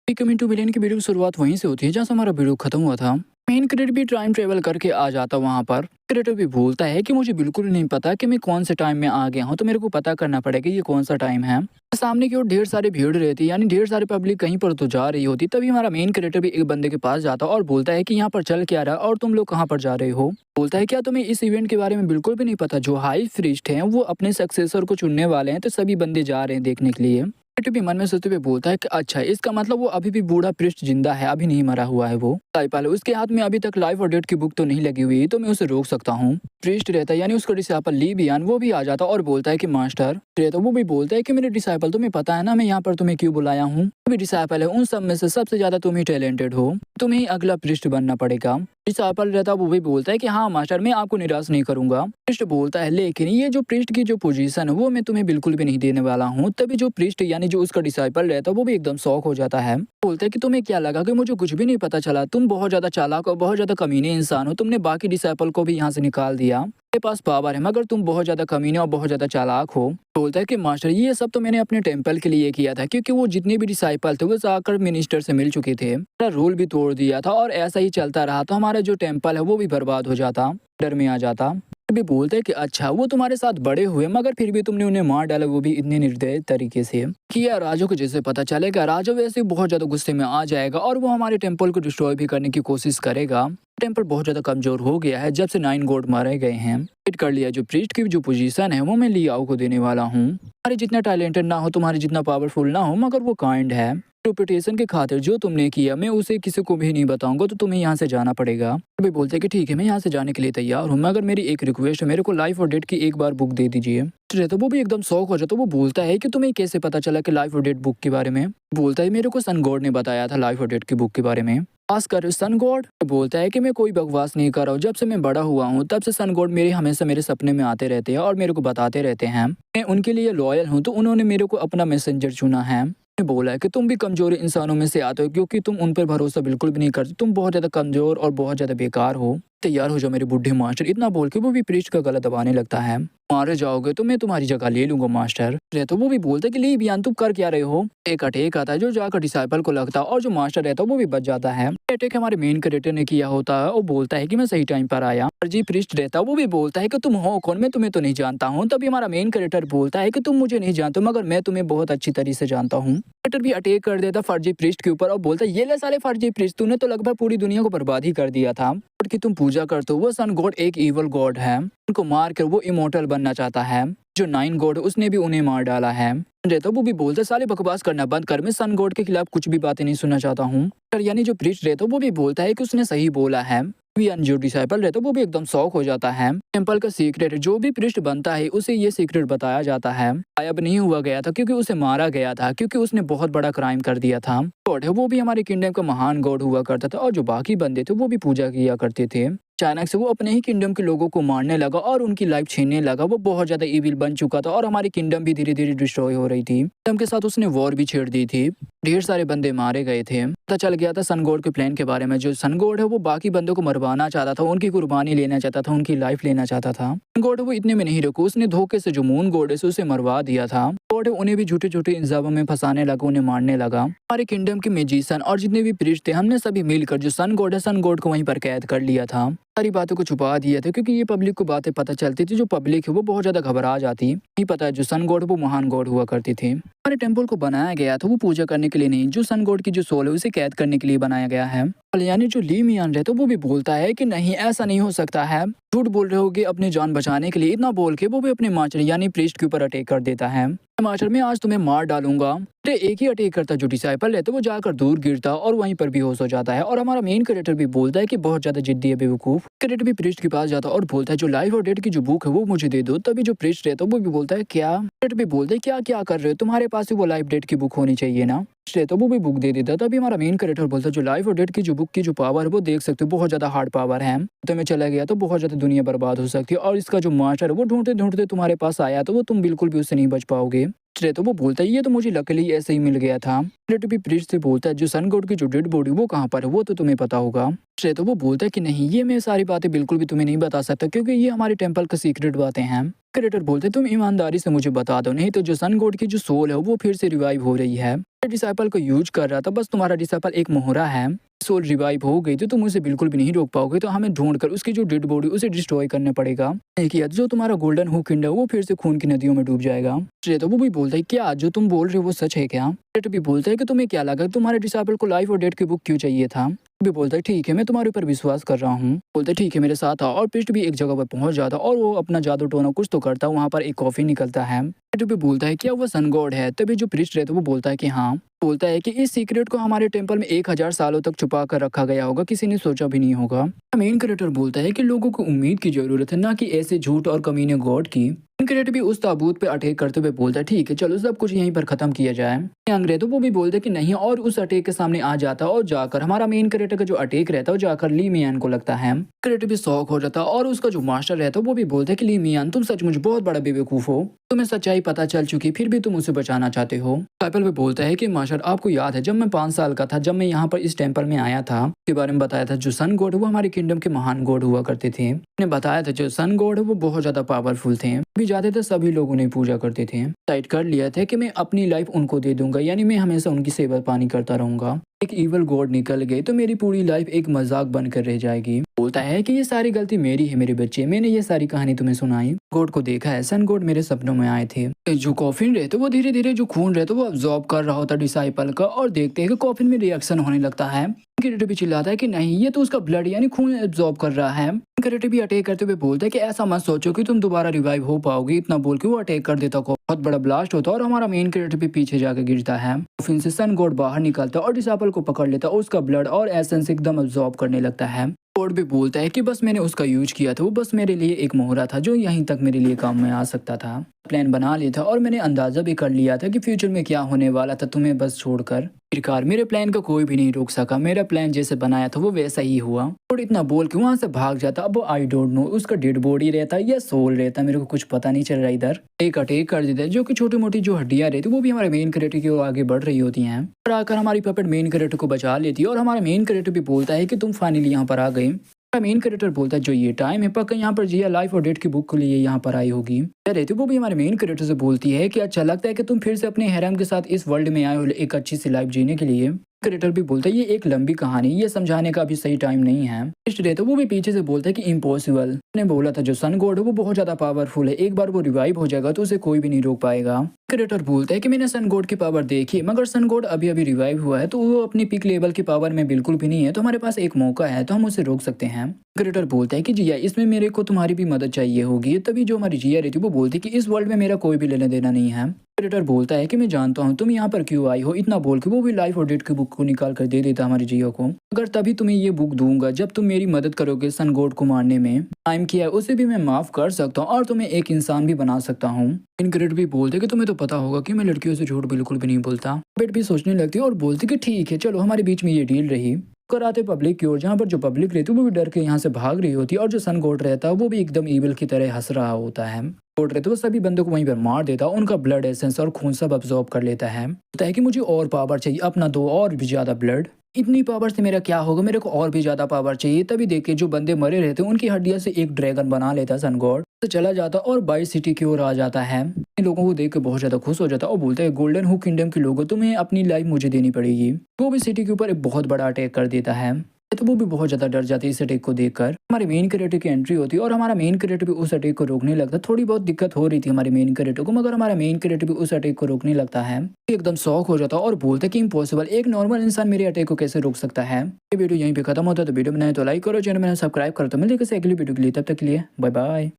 Coming to villain की video की शुरुआत वहीं से होती है जहाँ से हमारा वीडियो खत्म हुआ था। मेन क्रिएटर भी टाइम ट्रेवल करके आ जाता वहाँ पर। क्रिएटर भी भूलता है कि मुझे बिल्कुल नहीं पता कि मैं कौन से टाइम में आ गया हूँ, तो मेरे को पता करना पड़ेगा ये कौन सा टाइम है। सामने की ओर ढेर सारी भीड़ रहती, यानी ढेर सारी पब्लिक कहीं पर तो जा रही होती। तभी हमारा मेन क्रिएटर भी एक बंदे के पास जाता और बोलता है कि यहाँ पर चल क्या रहा है और तुम लोग कहाँ पर जा रहे हो। बोलता है क्या तुम्हें इस इवेंट के बारे में बिल्कुल भी नहीं पता? जो हाई प्रीस्ट हैं वो अपने सक्सेसर को चुनने वाले हैं, तो सभी बंदे जा रहे हैं देखने के लिए। क्रिएटर भी मन में सोचते हुए बोलता है कि अच्छा, इसका मतलब वो अभी भी बूढ़ा प्रिस्ट जिंदा है, अभी नहीं मरा हुआ है वो। पहले उसके हाथ में अभी तक लाइफ और डेथ की बुक तो नहीं लगी हुई, तो मैं उसे रोक सकता हूँ। प्रिस्ट रहता है यानी उसका डिसाइपल लीबियान, वो भी आ जाता और बोलता है कि मास्टर रहता, वो भी बोलता है कि मेरे डिसाइपल, तुम्हें पता है ना मैं यहाँ पर तुम्हें क्यों बुलाया हूँ? भी डिसाइपल है, उन सब में से सबसे ज्यादा तुम ही टैलेंटेड हो, तुम्हें ही अगला प्रिस्ट बनना पड़ेगा। डिसाइपल रहता वो भी बोलता है कि हाँ मास्टर, मैं आपको निराश नहीं करूंगा। प्रिस्ट बोलता है लेकिन ये जो प्रिस्ट की जो पोजीशन है वो मैं तुम्हें बिल्कुल भी नहीं देने वाला हूँ। तभी जो प्रिस्ट यानी जो उसका डिसाइपल रहता है वो भी एकदम शौक हो जाता है। बोलता है कि तुम्हें क्या लगा कि मुझे कुछ भी नहीं पता चला? तुम बहुत ज्यादा चालाक और बहुत ज्यादा कमीने इंसान हो, तुमने बाकी डिसाइपल को भी यहाँ से निकाल दिया। मेरे पास पावर है मगर तुम बहुत ज्यादा कमीने और बहुत ज्यादा चालाक हो। बोलता है कि मास्टर ये सब तो मैंने अपने टेम्पल के लिए किया था, क्योंकि वो जितने भी डिसाइपल थे वो जाकर मिनिस्टर से मिल चुके थे, मेरा रूल भी तोड़ दिया था और ऐसा ही चलता रहा तो हमारा जो टेम्पल है वो भी बर्बाद हो जाता, डर में आ जाता। भी बोलते हैं कि अच्छा, वो तुम्हारे साथ बड़े हुए मगर फिर भी तुमने उन्हें मार डाला, वो भी इतने निर्दयी तरीके से कि यार राजू को जैसे पता चलेगा, राजू वैसे बहुत ज्यादा गुस्से में आ जाएगा और वो हमारे टेम्पल को डिस्ट्रॉय भी करने की कोशिश करेगा। टेम्पल बहुत ज्यादा कमजोर हो गया है जब से 9 गॉड मारे गए हैं। हिट कर लिया, जो प्रीस्ट की जो पोजीशन है वो मैं लियाओ को देने वाला हूँ। तुम्हारे जितना टैलेंटेड ना हो, तुम्हारे जितना पावरफुल ना हो, मगर वो काइंड है। रेपुटेशन के खातिर जो तुमने किया मैं उसे किसी को भी नहीं बताऊंगा, तो तुम्हें यहाँ से जाना पड़ेगा। भी बोलते हैं कि ठीक है, मैं यहाँ से जाने के लिए तैयार हूँ, मगर मेरी एक रिक्वेस्ट है, मेरे को लाइफ और डेथ की एक बार बुक दे दीजिए। तो वो भी एकदम शौक हो जाता, वो बोलता है कि तुम्हें कैसे पता चला कि लाइफ और डेथ बुक के बारे में? बोलता है मेरे को सन गॉड ने बताया था लाइफ और डेथ की बुक के बारे में। पास कर सन गॉड बोलता है कि मैं कोई बकवास नहीं कर रहा हूँ, जब से मैं बड़ा हुआ हूँ तब से सन गॉड मेरे हमेशा मेरे सपने में आते रहते हैं और मेरे को बताते रहते हैं मैं उनके लिए लॉयल हूँ, तो उन्होंने मेरे को अपना मैसेंजर चुना है। बोला है कि तुम भी कमजोर इंसानों में से आते हो, क्योंकि तुम उन पर भरोसा बिल्कुल भी नहीं करते, तुम बहुत ज्यादा कमजोर और बहुत ज्यादा बेकार हो। तैयार हो जाओ मेरे बुढ़े मास्टर। इतना बोल के वो भी प्रीस्ट का गला दबाने लगता है। मारे जाओगे तो मैं तुम्हारी जगह ले लूंगा मास्टर। रहता वो भी बोलते कि ले बियान तुम कर क्या रहे हो? एक अटैक आता है जो जाकर डिसाइपल को लगता है और जो मास्टर रहता है वो भी बच जाता है। अटैक हमारे मेन क्रिएटर ने किया होता है। वो बोलता है कि मैं सही टाइम पर आया। जी प्रीस्ट रहता है वो भी बोलता है कि तुम हो कौन, मैं तुम्हें तो नहीं जानता हूँ। तभी हमारा मेन क्रिएटर बोलता है कि तुम मुझे नहीं जानते मगर मैं तुम्हें बहुत अच्छी तरीके से जानता हूँ। क्रिएटर भी अटैक कर देता फर्जी प्रीस्ट के ऊपर और बोलता है ये ले साले फर्जी प्रीस्ट, तूने तो लगभग पूरी दुनिया को बर्बाद ही कर दिया था। की तुम पूजा करते हो वो सन गॉड एक इवल गॉड है, उनको मार कर वो इमोर्टल बनना चाहता है। जो 9 गॉड उसने भी उन्हें मार डाला है। रहता वो भी बोलते साले बकवास करना बंद कर, मैं सन गॉड के खिलाफ कुछ भी बातें नहीं सुनना चाहता हूँ। यानी जो प्रीस्ट रहता वो भी बोलता है कि उसने सही बोला है। जो डिसाइपल रहता है वो भी एकदम शौक हो जाता है। टेम्पल का सीक्रेट जो भी प्रीस्ट बनता है उसे ये सीक्रेट बताया जाता है। गायब नहीं हुआ गया था क्योंकि उसे मारा गया था, क्योंकि उसने बहुत बड़ा क्राइम कर दिया था। गॉड है वो भी हमारे किंगडम का महान गॉड हुआ करता था और जो बाकी बंदे थे वो भी पूजा किया करते थे। अचानक से वो अपने ही किंगडम के लोगों को मारने लगा और उनकी लाइफ छीनने लगा। वो बहुत ज्यादा इविल बन चुका था और हमारी किंगडम भी धीरे धीरे डिस्ट्रॉय हो रही थी। किंगडम के साथ उसने वॉर भी छेड़ दी थी, ढेर सारे बंदे मारे गए थे। पता चल गया था सन गॉड के प्लान के बारे में। जो सन गॉड है वो बाकी बंदों को मरवाना चाहता था, उनकी कुर्बानी लेना चाहता था, उनकी लाइफ लेना चाहता था। गॉड वो इतने में नहीं रुको, उसने धोखे से जो मून गॉड है उसे मरवा दिया था। गॉड उन्हें भी झूठे झूठे इंजामों में फंसाने लगा, उन्हें मारने लगा। हमारे किंगडम के मैजिशियन और जितने भी प्रीस्ट थे हमने सभी मिलकर जो सन गॉड है सन गॉड को वहीं पर कैद कर लिया था। सारी बातों को छुपा दिया था क्योंकि ये पब्लिक को बातें पता चलती थी। जो पब्लिक है वो बहुत ज्यादा घबरा जाती। नहीं पता है जो सन गॉड वो महान गॉड हुआ करते थे। हमारे टेम्पल को बनाया गया था वो पूजा करने के लिए नहीं, जो सन गॉड की जो सोल है उसे कैद करने के लिए बनाया गया है। यानी जो ली मियान रहता है वो भी बोलता है कि नहीं ऐसा नहीं हो सकता है, झूठ बोल रहे होगे अपनी जान बचाने के लिए। इतना बोल के वो भी अपने मास्टर यानी प्रीस्ट के ऊपर अटैक कर देता है। मास्टर मैं आज तुम्हें मार डालूंगा। तो एक ही अटैक करता जो डिसाइपल रहता वो जाकर दूर गिरता और वहीं पर बेहोश हो जाता है। और हमारा मेन कैरेक्टर भी बोलता है कि बहुत ज्यादा जिद्दी है बेवकूफ। कैरेक्टर भी प्रीस्ट के पास जाता और बोलता है जो लाइफ और डेथ की जो बुक है वो मुझे दे दो। तभी जो प्रीस्ट रहता वो भी बोलता है क्या? कैरेक्टर भी बोलता है क्या क्या कर रहे हो, तुम्हारे पास वो लाइफ डेथ की बुक होनी चाहिए ना। तो वो भी बुक दे देता। तभी हमारा मेन कैरेक्टर बोलता है जो लाइफ और डेथ की जो बुक बुक की जो पावर है वो देख सकते हो, बहुत ज़्यादा हार्ड पावर है। तो मैं चला गया तो बहुत ज़्यादा दुनिया बर्बाद हो सकती है, और इसका जो मास्टर है वो ढूँढते-ढूँढते तुम्हारे पास आया तो वो तुम बिल्कुल भी उससे नहीं बच पाओगे। तो वो बोलता है ये तो मुझे लकीली ऐसे ही मिल गया था। भी प्रीस्ट से बोलता है जो सन गॉड की जो डेड बॉडी वो कहाँ पर है वो तो तुम्हें पता होगा। तो वो बोलता है कि नहीं, ये मैं सारी बातें बिल्कुल भी तुम्हें नहीं बता सकता क्योंकि ये हमारे टेम्पल का सीक्रेट बातें हैं। क्रिएटर बोलते तुम ईमानदारी से मुझे बता दो, नहीं तो जो सन गॉड की जो सोल है वो फिर से रिवाइव हो रही है। डिसाइपल को यूज कर रहा था, बस तुम्हारा डिसाइपल एक मोहरा है। सोल रिवाइव हो गई तो तुम उसे बिल्कुल भी नहीं रोक पाओगे, तो हमें ढूंढकर उसकी जो डेड बॉडी उसे डिस्ट्रॉय करना पड़ेगा। एक ही जो तुम्हारा गोल्डन हुक है वो फिर से खून की नदियों में डूब जाएगा। तो वो भी बोलता है क्या जो तुम बोल रहे हो वो सच है क्या? भी बोलता है कि तुम्हें क्या लगा तुम्हारे डिसाइपल को लाइफ और डेथ की बुक क्यों चाहिए था? भी बोलता है ठीक है मैं तुम्हारे ऊपर विश्वास कर रहा हूँ। बोलता है ठीक है मेरे साथ आओ, और पिस्ट भी एक जगह पर पहुंच जाता और वो अपना जादू टोना कुछ तो करता, वहाँ पर एक कॉफी निकलता है। भी बोलता है क्या वो सन गॉड है? तभी जो प्रिस्ट रहता है वो बोलता है कि हाँ। बोलता है कि इस सीक्रेट को हमारे टेम्पल में 1000 सालों तक छुपा कर रखा गया होगा, किसी ने सोचा भी नहीं होगा। मेन कैरेक्टर बोलता है कि लोगों को उम्मीद की जरूरत है, ना कि ऐसे झूठ और कमीने गॉड की। क्रिएटर भी उस ताबूत पे अटैक करते हुए बोलता है ठीक है चलो सब कुछ यहीं पर खत्म किया जाए। अंग्रेजों वो भी बोलते कि नहीं, और उस अटैक के सामने आ जाता और जाकर हमारा मेन क्रिएटर का जो अटैक रहता है वो जाकर ली मियान को लगता है। क्रिएटर भी शौक हो जाता और उसका जो मास्टर रहता है वो भी बोलते कि ली मियान तुम सचमुच बहुत बड़ा बेवकूफ हो, तुम्हें सच्चाई पता चल चुकी फिर भी तुम उसे बचाना चाहते हो। काइपल भी बोलता है कि मास्टर आपको याद है जब मैं 5 साल का था, जब मैं यहाँ पर इस टेम्पल में आया था, के बारे में बताया था जो सन गॉड वो हमारे किंगडम के महान गॉड हुआ करते थे। ने बताया था जो सन गॉड है वो बहुत ज्यादा पावरफुल थे, भी जाते थे सभी लोग उन्हें पूजा करते थे। टाइट कर लिया था कि मैं अपनी लाइफ उनको दे दूंगा, यानी मैं हमेशा उनकी सेवा पानी करता रहूंगा। एक इवल गॉड निकल गए तो मेरी पूरी लाइफ एक मजाक बनकर रह जाएगी। बोलता है कि ये सारी गलती मेरी है मेरे बच्चे, मैंने ये सारी कहानी तुम्हें सुनाई। गॉड को देखा है, सन गॉड मेरे सपनों में आए थे। जो कॉफिन रहते वो धीरे धीरे जो खून रहता वो अब्जॉर्ब कर रहा होता डिसाइपल का, और देखते हैं कि कॉफिन में रिएक्शन होने लगता है। क्रिएटर भी चिल्लाता है कि नहीं ये तो उसका ब्लड यानी खून एब्जॉर्ब कर रहा है। क्रिएटर भी अटैक करते हुए बोलता है कि ऐसा मत सोचो कि तुम दोबारा रिवाइव हो पाओगे। इतना बोल के वो अटैक कर देता को बहुत बड़ा ब्लास्ट होता और हमारा मेन क्रिएटर भी पीछे जाकर गिरता है। फिर से सन गॉड बाहर निकलता और डिसाइपल को पकड़ लेता और उसका ब्लड और एसेंस एकदम एब्जॉर्ब करने लगता है। गॉड भी बोलता है कि बस मैंने उसका यूज किया था, वो बस मेरे लिए एक मोहरा था जो यहीं तक मेरे लिए काम में आ सकता था। प्लान बना लिया था और मैंने अंदाजा भी कर लिया था कि फ्यूचर में क्या होने वाला था, तुम्हें बस छोड़कर। आखिरकार मेरे प्लान को कोई भी नहीं रोक सका, मेरा प्लान जैसे बनाया था वो वैसा ही हुआ। और इतना बोल के वहां से भाग जाता। अब आई डोंट नो उसका डेड बॉडी रहता या सोल रहता, मेरे को कुछ पता नहीं चल रहा। इधर एक अटैक कर देता है जो कि छोटी मोटी जो हड्डियां रहती वो भी हमारे मेन कैरेक्टर की ओर आगे बढ़ रही होती हैं, और आकर हमारी पपेट मेन कैरेक्टर को बचा लेती है। और हमारा मेन कैरेक्टर भी बोलता है कि तुम फाइनली यहाँ पर आ गए। मेन कैरेक्टर बोलता है जो ये टाइम है पक्का यहाँ पर जिया लाइफ और डेथ की बुक के लिए यहाँ पर आई होगी। रहती वो भी हमारे मेन कैरेक्टर से बोलती है कि अच्छा लगता है कि तुम फिर से अपने हैरम के साथ इस वर्ल्ड में आए हो एक अच्छी सी लाइफ जीने के लिए। क्रिएटर भी बोलता है ये एक लंबी कहानी, ये समझाने का अभी सही टाइम नहीं है। रहता वो भी पीछे से बोलता है कि इम्पॉसिबल, ने बोला था जो सन गॉड है वो बहुत ज्यादा पावरफुल है, एक बार वो रिवाइव हो जाएगा तो उसे कोई भी नहीं रोक पाएगा। क्रिएटर बोलता है कि मैंने सन गॉड की पावर देखी, मगर सन गॉड अभी अभी रिवाइव हुआ है तो वो अपनी पीक लेवल की पावर में बिल्कुल भी नहीं है, तो हमारे पास एक मौका है तो हम उसे रोक सकते हैं। क्रिएटर बोलता है कि जिया इसमें मेरे को तुम्हारी भी मदद चाहिए होगी। तभी जो हमारी जिया रहती है वो बोलती है कि इस वर्ल्ड में मेरा कोई भी लेना देना नहीं है। क्रिएटर बोलता है कि मैं जानता हूँ तुम यहाँ पर क्यों आई हो। इतना बोल के वो भी लाइफ और डेथ की बुक को निकाल कर दे देता हमारी जिया को। अगर तभी तुम्हें ये बुक दूंगा जब तुम मेरी मदद करोगे सन गॉड को मारने में, टाइम किया है उसे भी मैं माफ कर सकता हूँ और तुम्हें एक इंसान भी बना सकता हूँ। क्रिएटर भी बोलते कि तुम्हें तो पता होगा कि मैं लड़कियों से झूठ बिल्कुल भी नहीं बोलता। बेट भी सोचने लगती और बोलती कि ठीक है चलो हमारे बीच में ये डील रही। कराते पब्लिक की ओर, जहाँ पर जो पब्लिक रहती है वो भी डर के यहाँ से भाग रही होती है, और जो सन गॉड रहता है वो भी एकदम ईविल की तरह हंस रहा होता है। गॉड रहता है वो सभी बंदों को वहीं पर मार देता है, उनका ब्लड एसेंस और खून सब अब्सॉर्ब कर लेता है। कहता है कि मुझे और पावर चाहिए, अपना दो और भी ज्यादा ब्लड। इतनी पावर से मेरा क्या होगा, मेरे को और भी ज्यादा पावर चाहिए। तभी देख के जो बंदे मरे रहते हैं उनकी हड्डियों से एक ड्रैगन बना लेता सन गॉड, तो चला जाता और बाइट सिटी की ओर आ जाता है। इन लोगों को देख के बहुत ज्यादा खुश हो जाता और बोलता है गोल्डन हुक किंगडम के लोगों तुम्हें अपनी लाइफ मुझे देनी पड़ेगी। वो भी सिटी के ऊपर एक बहुत बड़ा अटैक कर देता है, तो वो भी बहुत ज्यादा डर जाती है इस अटैक को देखकर। हमारे मेन कैरेक्टर की एंट्री होती है और हमारा मेन कैरेक्टर भी उस अटैक को रोकने लगता है। थोड़ी बहुत दिक्कत हो रही थी हमारे मेन कैरेक्टर को, मगर हमारा मेन कैरेक्टर भी उस अटैक को रोकने लगता है। एकदम शॉक हो जाता है और बोलता है कि इम्पॉसिबल, एक नॉर्मल इंसान मेरे अटैक को कैसे रोक सकता है। ये वीडियो यहीं पे खत्म होता है, तो वीडियो बनाए तो लाइक करो, चैनल में सब्सक्राइब करो। तो मिलते हैं किसी अगली वीडियो के लिए, तब तक के लिए बाय बाय।